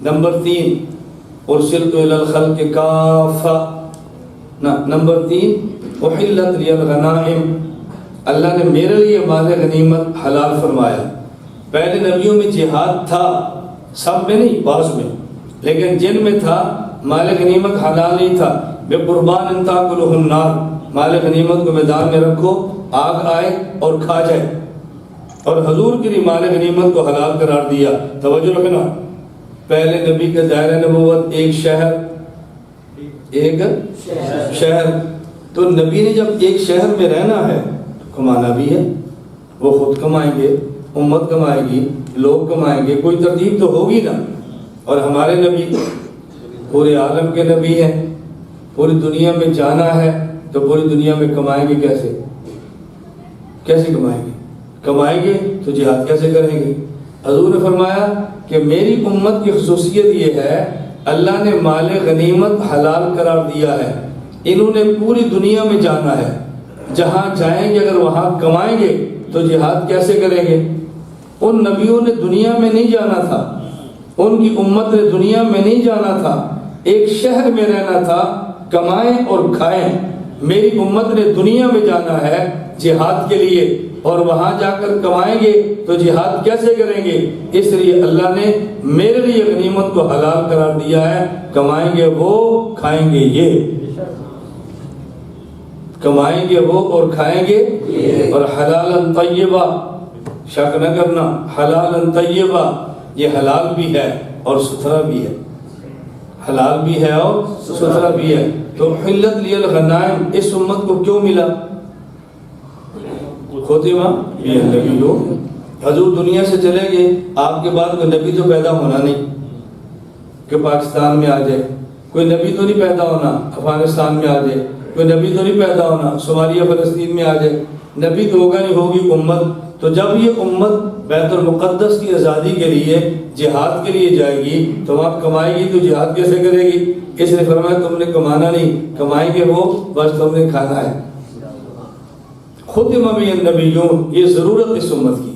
Number 3 ارسلت الی الخلق کافہ، number 3 احلت لی الغنائم، اللہ نے میرے لیے مال غنیمت حلال فرمایا۔ پہلے نبیوں میں جہاد تھا، سب میں نہیں، بعض میں، لیکن جن میں تھا مال غنیمت حلال نہیں تھا۔ بے قربان تاکلہ النار، مال غنیمت کو میدان میں رکھو، آگ آئے اور کھا جائے، اور حضور کے لیے مال غنیمت کو حلال قرار دیا۔ توجہ رکھنا، پہلے نبی کا دائرہ نبوت ایک شہر، تو نبی نے جب ایک شہر میں رہنا ہے تو کمانا بھی ہے، وہ خود کمائیں گے، امت کمائے گی، لوگ کمائیں گے، کوئی ترتیب تو ہوگی نا۔ اور ہمارے نبی پورے عالم کے نبی ہیں، پوری دنیا میں جانا ہے تو پوری دنیا میں کمائیں گے کیسے کمائیں گے؟ کمائیں گے تو جہاد کیسے کریں گے؟ حضور نے فرمایا کہ میری امت کی خصوصیت یہ ہے، اللہ نے مال غنیمت حلال قرار دیا ہے، انہوں نے پوری دنیا میں جانا ہے، جہاں جائیں گے اگر وہاں کمائیں گے تو جہاد کیسے کریں گے؟ ان نبیوں نے دنیا میں نہیں جانا تھا، ان کی امت نے دنیا میں نہیں جانا تھا، ایک شہر میں رہنا تھا، کمائیں اور کھائیں۔ میری امت نے دنیا میں جانا ہے جہاد کے لیے، اور وہاں جا کر کمائیں گے تو جہاد کیسے کریں گے؟ اس لیے اللہ نے میرے لیے غنیمت کو حلال قرار دیا ہے، کمائیں گے وہ، کھائیں گے یہ، کمائیں گے وہ اور کھائیں گے، اور حلالا طیبہ، شک نہ کرنا، حلالا طیبہ، یہ حلال بھی ہے اور ستھرا بھی ہے، حلال بھی ہے اور ستھرا بھی ہے۔ تو حلت لی الغنائم اس امت کو کیوں ملا؟ خاتمہ یہ نبی لوگ، حضور دنیا سے چلے گئے، آپ کے بعد کوئی نبی تو پیدا ہونا نہیں کہ پاکستان میں آ جائے، کوئی نبی تو نہیں پیدا ہونا افغانستان میں آ جائے، کوئی نبی تو نہیں پیدا ہونا صومالیہ فلسطین میں آ جائے، نبی تو ہوگا نہیں، ہوگی امت۔ تو جب یہ امت بیت المقدس کی آزادی کے لیے جہاد کے لیے جائے گی تو وہاں کمائے گی تو جہاد کیسے کرے گی؟ اس نے فرمایا تم نے کمانا نہیں، کمائیں گے وہ، بس تم نے کھانا ہے۔ ختم بالنبیون، یہ ضرورت اس امت کی۔